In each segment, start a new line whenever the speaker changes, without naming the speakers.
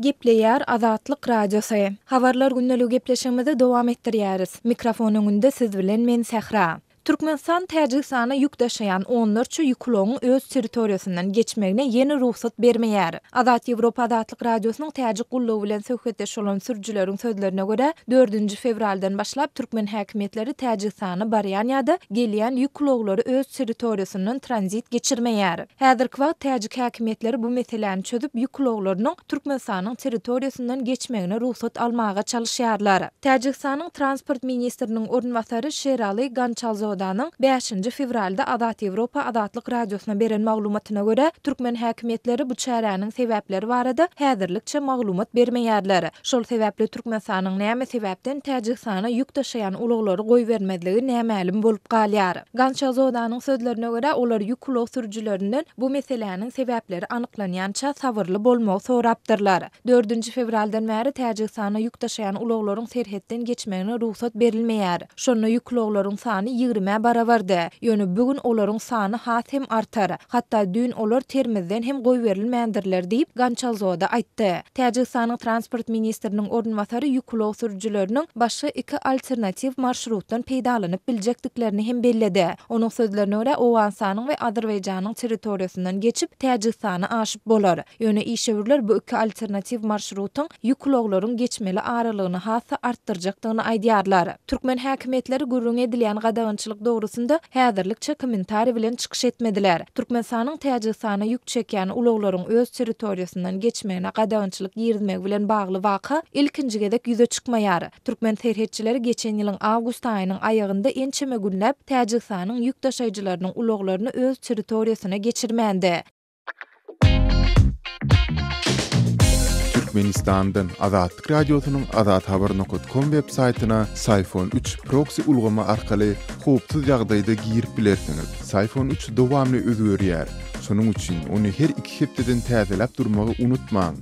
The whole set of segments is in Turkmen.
Gepleýär Azatlyk Radiosu. Habarlar gündälik gepleşigimizi dowam etdirýäris. Mikrofonuň önünde siz bilen men Sähra. Türkmenistan Täjikistana ýük daşayan 14 ýüklüğün öz territoriýasyndan geçmegine ýeni ruhsat bermeýär. Azat Ýewropa Azatlyk Radiosynyň Täjik gullugy bilen söhbetdeş bolan sürjüleriň sözlerine görä 4-nji fevraldan başlap türkmen häkimetleri Täjikistana barýan ýa-da gelýän ýüklügleri öz territoriýasyndan tranzit geçirmeýär. Häzirki wagt Täjik häkimetleri bu meseleni çözüp ýüklüglerini Türkmenistanyň territoriýasyndan geçmegine ruhsat almaga çalışýarlar. Täjikistanyň transport ministriniň ornwasary Şeraly Gançalzow 5 fevralda Azat Ýewropa Azatlyk Radiosyna beren maglumatyna görä türkmen häkimetleri bu çäräniň sebäpleri barada häzirlikçe maglumat bermeýärler. Şol sebäpli Türkmenistanyň näme sebäpden Täjiksana ýük daşayan ulaglary goý bermedligi nämälim bolup galýar. Gançalzowdanyň sözlerine görä olar ýük ulug sürjülerinden bu meseleniň sebäpleri anyklanýança sabyrly bolmagy sorapdyrlar. 4 fevraldan bäri Täjiksana ýük daşayan ulaglaryň serhetden geçmegine ruhsat berilmeýär. Şonu ýük ulaglaryň sany 20 barabardy. Ýöne bugün olaryň sany hat hem artar. Hatda dün olar termizden hem goý berilmändirler diýip Gançalzowda aýtdy. Täjikistanyň transport ministriniň ornwasary ýük ulug sürjüleriniň başga 2 alternativ marşrutdan peýdalanyp biljekdiklerini hem belledi. Onuň sözlerine görä Owensanyň we Azerbaýjanyň territoriýasyndan geçip Täjikistana aşyp bolar. Ýöne işewirler bu 2 alternativ marşrutyň ýük ulaglaryň geçmeli aralygyny hassa artdyrjakdygyny aýdýarlar. Türkmen häkimetleri gurrun edilýän gadagynçylyk dogrusunda häzirlikçe kommentari bilen çykyş etmediler. Türkmenistanyň Täjikistana ýük çekýän ulaglaryň öz territoriýasyndan geçmegine gadagynçylyk ýermek bilen bagly waka ilkinji gezek ýüze çykmaýar. Türkmen serhetçileri geçen ýylyň awgust aýynyň aýagynda ençeme günläp Täjikistanyň ýük daşaýjylarynyň ulaglaryny öz territoriýasyna geçirmändi.
Türkmenistan'dan Azatlyk Radiosynyň azathabar.com web saytyna Sayfon 3 proxy ulgama arkaly howpsuz ýagdaýda girip bilersiňiz. Sayfon 3 dowamly özgörýär. Şonuň üçin ony her 2 hepdeden täzelep durmagy unutmaň.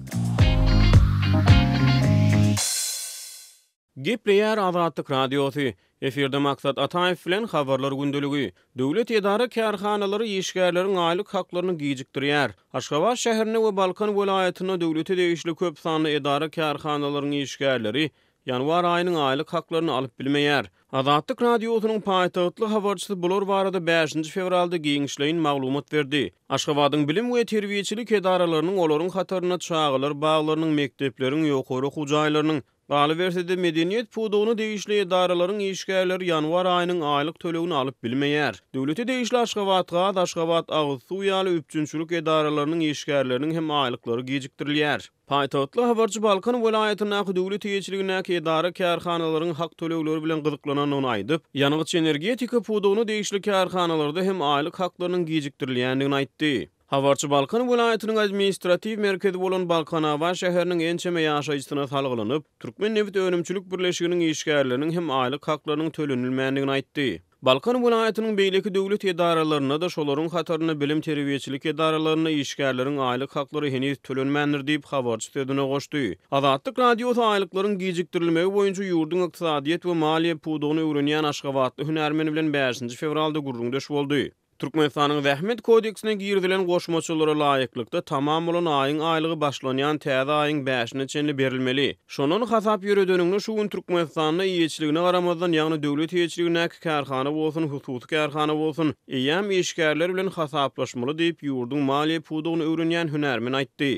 Gepleýär Azatlyk Radiosy. Eferde maksat Ataýew bilen habarlar gündeligi. Döwlet edara kärhanalary işgärleriň aýlyk haklaryny gijikdirýär. Aşgabat şäherine we Balkan welaýatyna döwlete degişli köp sanly edara kärhanalaryň işgärleri ýanwar aýynyň aýlyk haklaryny alyp bilmeýär. Azatlyk Radiosynyň paýtagtly habarçysy bular barada 5 fevralda giňişleýin maglumat berdi. Aşgabatyň bilim we terbiýeçilik edaralarynyň olaryň hataryna çağılar baglarynyň mekdepleriň ýokary hujaýlarynyň Galibersede medeniýet pudugyny degişli edaralaryň işgärleri ýanwar aýynyň aýlyk tölegini alyp bilmeýär. Döwlete degişli Aşgabatga, Aşgabat Agsuw ýaly üçünçülük edaralarynyň işgärleriniň hem aýlyklary gejikdirilýär. Paýtagtly habarçy Balkan welaýatyna döwlet ýeçiligine edara kärhanalaryň hak tölegleri bilen gyzyklananyny aýdyp, ýanygyç energetika pudugyny degişli kärhanalarda hem aýlyk haklarynyň gejikdirilýändigini aýtdy. Habarçy Balkan welaýatynyň administrativ merkezi bolan Balkanawa şäheriniň ençeme ýaşaýjysyna salgylanyp, Türkmen Neft Önümçülük Birleşiginiň işgärleriniň hem aýlyk haklarynyň tölenilmändigini aýtdy. Balkan welaýatynyň beýleki döwlet edaralaryna da şolaryň hataryna bilim terbiýeçilik edaralaryna işgärleriň aýlyk haklary heniz tölenmändir diýip habarçy sözüne goşdy. Azatlyk Radiosy aýlyklaryň gejikdirilmegi boýunça ýurduň ykdysadyýet we maliýe pudugyny öwrenýän Aşgabatly hünärmeni bilen 5 fevralda gurrundaş boldy. Türkmenistanyň Zähmet kodeksine girdilen goşmaçylara laýyklykda tamam bolan aýyň aýlygy başlanýan täze aýyň 5-ne çenli berilmeli. Şonuň hasap ýöredeniňi şu gün Türkmenistanyň ýeçiligine garamazdan ýagny döwlet ýeçiligine kärhana bolsun, hususy kärhana bolsun, eýem işgärler bilen hasaplaşmaly diýip ýurduň maliýe pudugyny öwrenýän hünärmen aýtdy.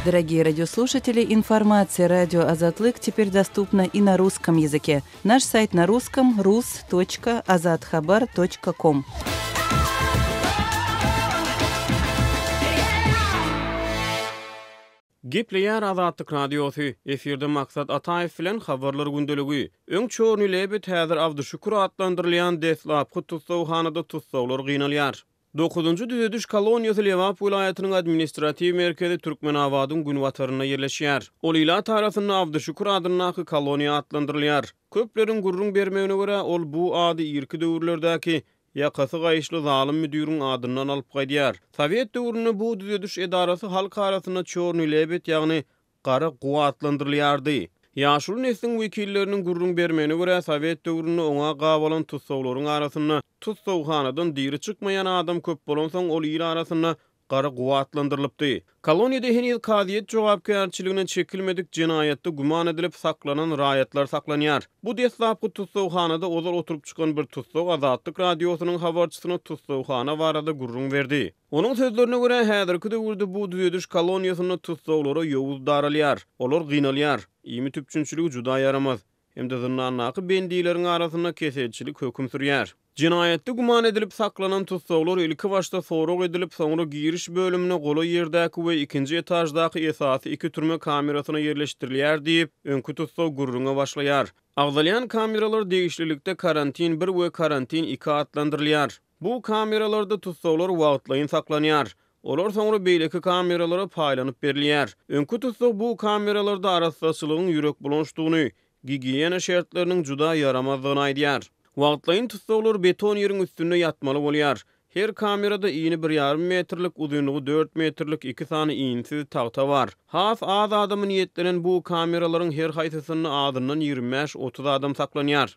Дорогие радиослушатели, информация «Радио Азатлык» теперь доступна и на русском языке. Наш сайт на русском – rus.azathabar.com.
Gepleýär Azatlyk Radiosy. Eferde maksat Ataýew bilen habarlar gündeligi. Öň çoğunu lebet häzir Abdüşükür adlandyrylýan deslapky tutsawhanada tutsawlar gynalýar. 9-njy düzediş koloniýasy Lewap welaýatynyň administrativ merkezi Türkmenawadyň günwataryna ýerleşýär. Ol ila tarapyndan Abdüşükür adyny koloniýa adlandyrylýar. Köpleriň gurrun bermegine görä ol bu ady ýerki döwürlerdäki ýakasy gaýşly zalim müdürüň adyndan alyp gaýdýar. Sowet döwründe bu düzediş edarasy halk arasyna çorny lebet ýagny gara guwa adlandyrylýardy. Ýaşul nesliň wekilleriniň gurrun bermegine görä Sowet döwründe oňa gabalan tutsawlaryň arasyna tuz sowhanadan diri çykmayan adam köp bolan soň ol ýyl arasyna gara guwatlandyrlypdy. Koloniýada henüz kadyet jogapkärçiligine çekilmedik jinayatda guman edilip saklanan raýatlar saklanýar. Bu deslapky tutsowhanada ozal oturup çykan bir tutsow Azatlyk radiosynyň habarçysyna tutsowhana barada gurrun berdi. Onun sözlerine göre häzirki döwürde bu düzediş koloniýasyny tutsowlara ýowuz daralýar, olar gynalýar. Ýymy tüpçünçiligi juda yaramaz. Hem de zyndanlaky bendiýleriň arasyna keselçilik höküm sürýär. Jinayatda guman edilip saklanan tutsowlar ilki başta sorag edilip soňra giriş bölümine gola ýerdäki we ikinji etajdaky esasy iki türme kamerasyna ýerleşdirilýär diýip öňkü tutsow gurrunga başlaýar. Agzalyan kameralar degişlilikde karantin 1 we karantin 2 adlandyrylýar. Bu kameralarda tutsowlar wagtlaýyn saklanýar. Olar soňra beýleki kameralara paýlanyp berilýär. Öňkü tutsow bu kameralarda arasdaşylygyň ýürek bulanşdygyny, gigiyena şertleriniň juda yaramazlygyny aýdýar. Wagtlaýyn tutsowlar beton ýeriň üstünde ýatmaly bolýar. Her kamerada iňi 1,5 metrlik, uzunlugy 4 metrlik 2 sany iňsiz tagta bar. Has az adamy niýetlenen bu kameralaryň her haýsysyny adyndan 25-30 adam saklanýar.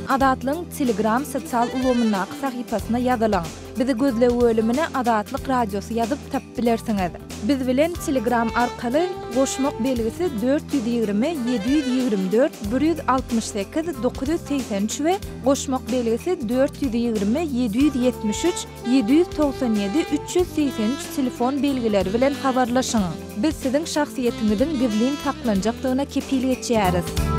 Azatlyň Telegram sosial ulgamyna sahypasyna ýazylan. Bizi gözle bölümine Azatlyk radiosy ýazyp tap bilersiňiz. Biz bilen Telegram arkaly goşmak belgisi 420 724 168 983 we goşmak belgisi 420 773 797 383 telefon belgileri bilen habarlaşyň. Biz siziň şahsiýetiňizin gizlin saklanjakdygyna kepil etýäris.